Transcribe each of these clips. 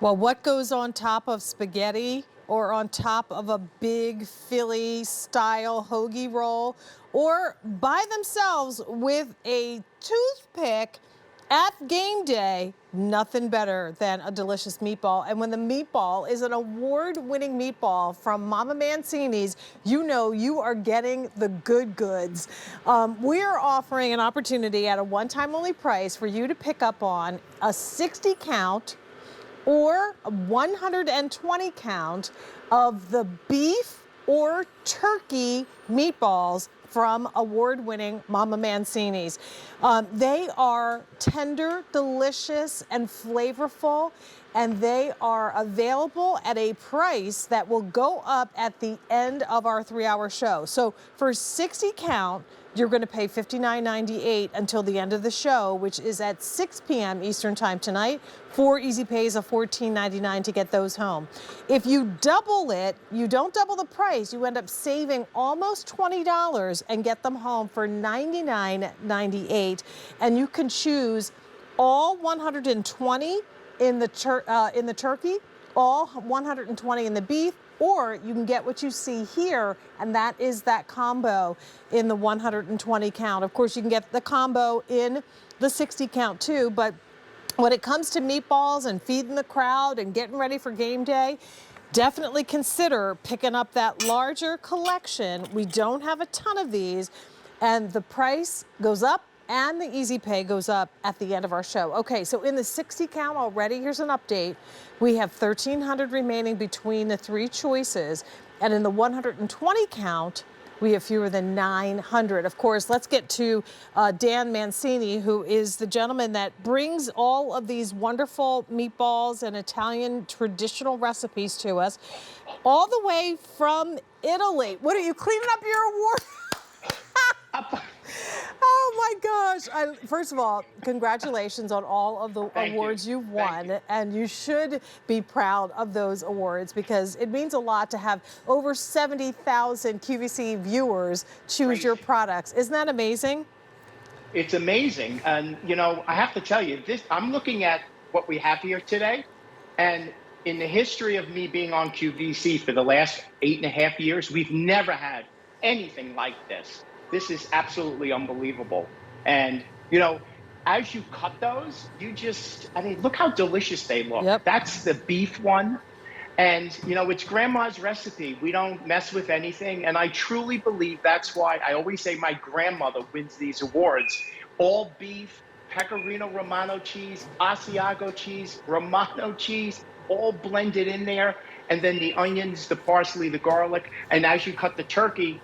Well, what goes on top of spaghetti or on top of a big Philly style hoagie roll or by themselves with a toothpick at game day? Nothing better than a delicious meatball. And when the meatball is an award-winning meatball from Mama Mancini's, you know you are getting the good goods. We are offering an opportunity at a one-time only price for you to pick up on a 60 count or a 120 count of the beef or turkey meatballs from award-winning Mama Mancini's. They are tender, delicious, and flavorful, and they are available at a price that will go up at the end of our 3-hour show. So for 60 count, you're going to pay $59.98 until the end of the show, which is at 6 p.m. Eastern Time tonight. 4 easy pays of $14.99 to get those home. If you double it, you don't double the price, you end up saving almost $20 and get them home for $99.98. And you can choose all 120 in the turkey, all 120 in the beef, or you can get what you see here, and that is that combo in the 120 count. Of course, you can get the combo in the 60 count too, but when it comes to meatballs and feeding the crowd and getting ready for game day, definitely consider picking up that larger collection. We don't have a ton of these, and the price goes up and the easy pay goes up at the end of our show. Okay, so in the 60 count already, here's an update. We have 1,300 remaining between the 3 choices. And in the 120 count, we have fewer than 900. Of course, let's get to Dan Mancini, who is the gentleman that brings all of these wonderful meatballs and Italian traditional recipes to us, all the way from Italy. What are you cleaning up your award? Oh my gosh. First of all, congratulations on all of the awards you've won. And you should be proud of those awards because it means a lot to have over 70,000 QVC viewers choose your products. Isn't that amazing? It's amazing. And, you know, I have to tell you, I'm looking at what we have here today. And in the history of me being on QVC for the last 8.5 years, we've never had anything like this. This is absolutely unbelievable. And, you know, as you cut those, I mean, look how delicious they look. Yep. That's the beef one. And, you know, it's grandma's recipe. We don't mess with anything. And I truly believe that's why I always say my grandmother wins these awards. All beef, pecorino romano cheese, Asiago cheese, Romano cheese, all blended in there. And then the onions, the parsley, the garlic. And as you cut the turkey,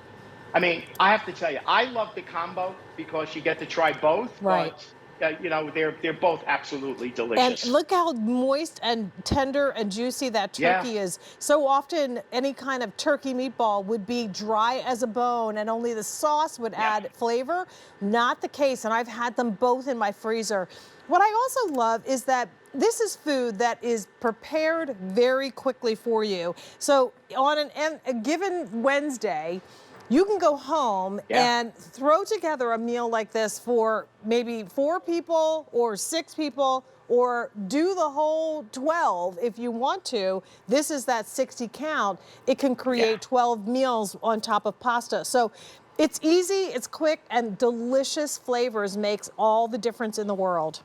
I mean, I have to tell you, I love the combo because you get to try both. Right. But, you know, they're both absolutely delicious. And look how moist and tender and juicy that turkey is. So often, any kind of turkey meatball would be dry as a bone and only the sauce would add flavor. Not the case, and I've had them both in my freezer. What I also love is that this is food that is prepared very quickly for you. So on a given Wednesday, you can go home and throw together a meal like this for maybe 4 people or 6 people, or do the whole 12 if you want to. This is that 60 count. It can create 12 meals on top of pasta. So it's easy, it's quick, and delicious flavors makes all the difference in the world.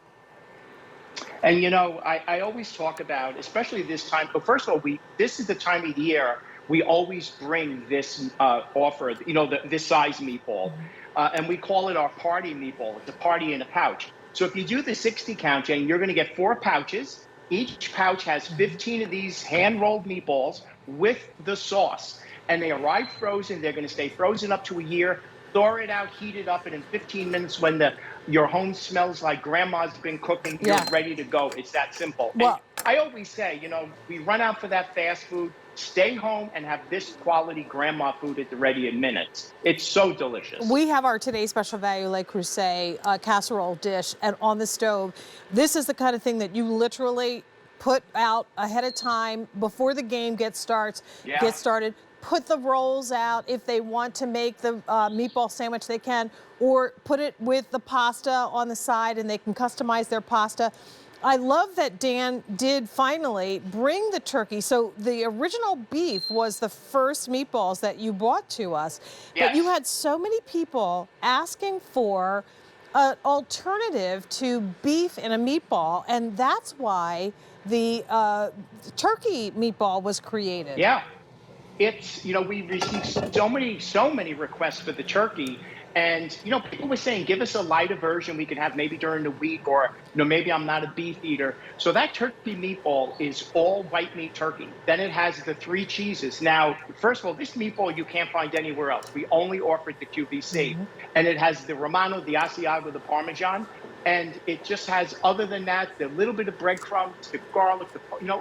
And, you know, I always talk about, especially this time, but first of all, this is the time of year we always bring this offer, you know, this size meatball. And we call it our party meatball. It's a party in a pouch. So if you do the 60 count, Jane, you're going to get 4 pouches. Each pouch has 15 of these hand-rolled meatballs with the sauce. And they arrive frozen. They're going to stay frozen up to a year. Thaw it out, heat it up, and in 15 minutes when your home smells like grandma's been cooking, you're ready to go. It's that simple. Well, and I always say, you know, we run out for that fast food. Stay home and have this quality grandma food at the ready in minutes. It's so delicious. We have our today's special value Le Creuset casserole dish and on the stove. This is the kind of thing that you literally put out ahead of time before the game gets started. Put the rolls out. If they want to make the meatball sandwich, they can, or put it with the pasta on the side and they can customize their pasta. I love that Dan did finally bring the turkey. So the original beef was the first meatballs that you brought to us, but you Yes. had so many people asking for an alternative to beef in a meatball, and that's why the turkey meatball was created. Yeah. It's, we received so many requests for the turkey. And, people were saying, give us a lighter version we could have maybe during the week, or, maybe I'm not a beef eater. So that turkey meatball is all white meat turkey. Then it has the three cheeses. Now, first of all, this meatball you can't find anywhere else. We only offer it to QVC. And it has the Romano, the Asiago, the Parmesan. And it just has, other than that, the little bit of breadcrumbs, the garlic,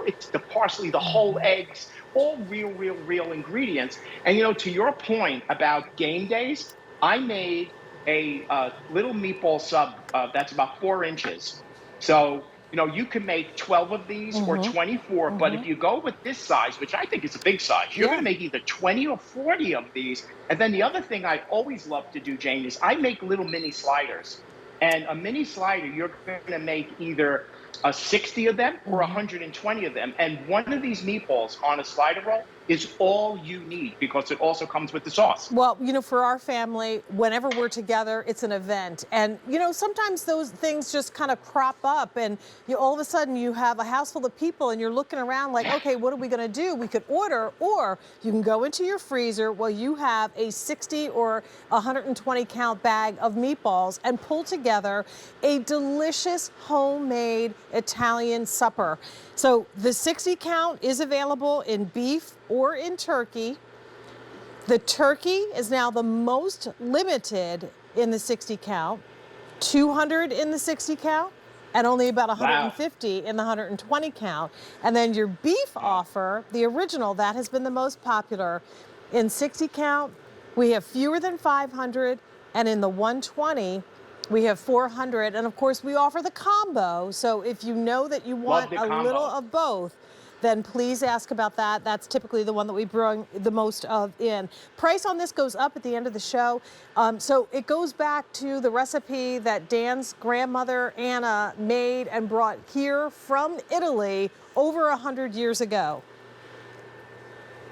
it's the parsley, the whole eggs, all real ingredients. And to your point about game days, I made a little meatball sub that's about 4 inches. So you can make 12 of these or 24. But if you go with this size, which I think is a big size, you're going Yeah. to make either 20 or 40 of these. And then the other thing I always love to do, Jane, is I make little mini sliders. And a mini slider, you're going to make either 60 of them or 120 of them. And one of these meatballs on a slider roll is all you need, because it also comes with the sauce. Well, for our family, whenever we're together, it's an event. And, sometimes those things just kind of crop up, and all of a sudden you have a house full of people and you're looking around like, okay, what are we going to do? We could order, or you can go into your freezer while you have a 60 or 120 count bag of meatballs and pull together a delicious homemade Italian supper. So the 60 count is available in beef or in turkey. The turkey is now the most limited in the 60 count, 200 in the 60 count, and only about 150 in the 120 count. And then your beef offer, the original, that has been the most popular. In 60 count, we have fewer than 500, and in the 120, we have 400. And of course, we offer the combo. So if you know that you want a little of both, then please ask about that. That's typically the one that we bring the most of in. Price on this goes up at the end of the show. So it goes back to the recipe that Dan's grandmother, Anna, made and brought here from Italy over 100 years ago.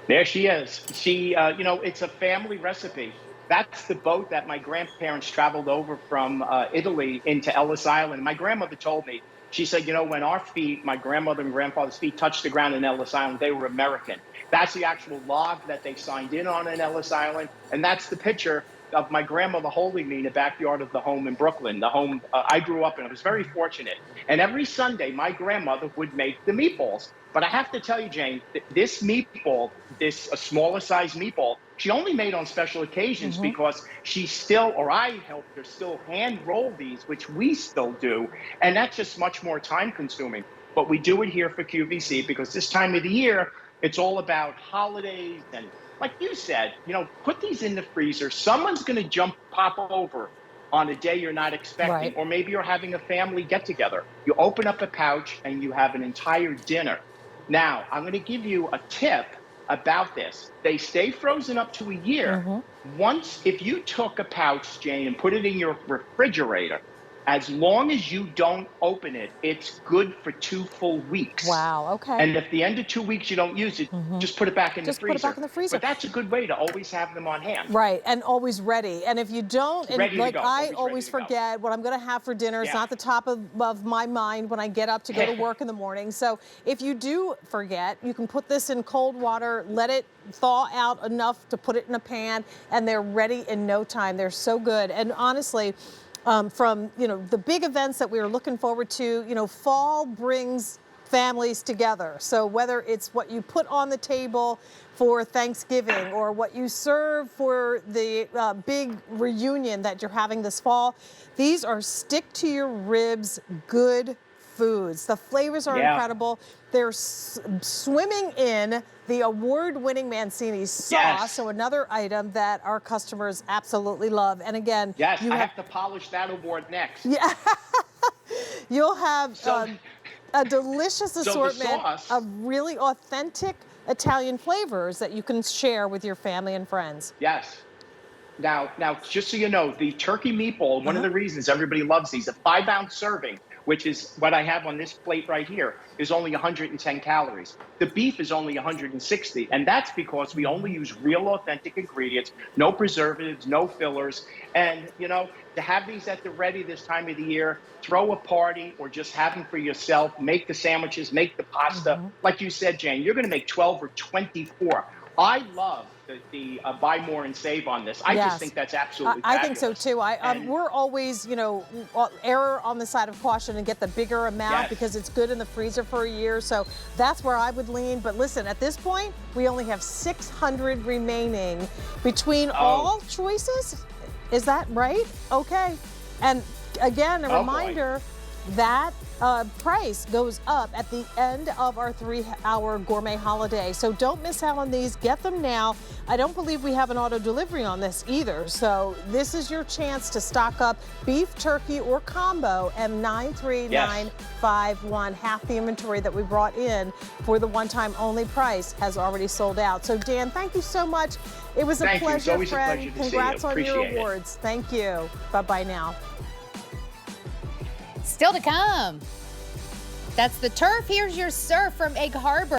There she is. She, it's a family recipe. That's the boat that my grandparents traveled over from Italy into Ellis Island. My grandmother told me, she said, when our feet, my grandmother and grandfather's feet, touched the ground in Ellis Island, they were American. That's the actual log that they signed in on in Ellis Island. And that's the picture of my grandmother holding me in the backyard of the home in Brooklyn, the home I grew up in. I was very fortunate. And every Sunday, my grandmother would make the meatballs. But I have to tell you, Jane, this meatball, this smaller size meatball, she only made on special occasions because she still, or I helped her still hand roll these, which we still do. And that's just much more time consuming. But we do it here for QVC because this time of the year, it's all about holidays. And like you said, put these in the freezer. Someone's going to pop over on a day you're not expecting, or maybe you're having a family get together. You open up a pouch and you have an entire dinner. Now, I'm going to give you a tip about this. They stay frozen up to a year. If you took a pouch, Jane, and put it in your refrigerator, as long as you don't open it, it's good for 2 full weeks. Wow, okay. And if at the end of 2 weeks you don't use it, just put it back in the freezer. Just put it back in the freezer. But that's a good way to always have them on hand. Right, and always ready. And if you don't, and Ready to like go. I always forget what I'm going to have for dinner. It's not the top of my mind when I get up to go to work in the morning. So if you do forget, you can put this in cold water, let it thaw out enough to put it in a pan, and they're ready in no time. They're so good. And honestly, from the big events that we were looking forward to, fall brings families together. So whether it's what you put on the table for Thanksgiving or what you serve for the big reunion that you're having this fall, these are stick to your ribs good foods. The flavors are incredible. They're swimming in the award-winning Mancini sauce, so another item that our customers absolutely love. And again, I have to polish that award next. Yeah, you'll have a delicious assortment of really authentic Italian flavors that you can share with your family and friends. Yes. Now, just so you know, the turkey meatball, one of the reasons everybody loves these, a 5-ounce serving which is what I have on this plate right here, is only 110 calories. The beef is only 160, and that's because we only use real authentic ingredients, no preservatives, no fillers. And, to have these at the ready this time of the year, throw a party or just have them for yourself, make the sandwiches, make the pasta. Like you said, Jane, you're going to make 12 or 24. I love the buy more and save on this. I just Yes. think that's absolutely I fabulous. think so too. We're always, error on the side of caution and get the bigger amount Yes. because it's good in the freezer for a year. So that's where I would lean. But listen, at this point, we only have 600 remaining between all choices. Is that right? Okay. And again, a reminder that price goes up at the end of our 3-hour gourmet holiday. So don't miss out on these. Get them now. I don't believe we have an auto delivery on this either. So this is your chance to stock up beef, turkey, or combo M93951. Half the inventory that we brought in for the one-time only price has already sold out. So Dan, thank you so much. It was a pleasure, It's always friend. a pleasure to Congrats see you. on your Appreciate it. awards. Thank you. Bye-bye now. Still to come. That's the turf. Here's your surf from Egg Harbor.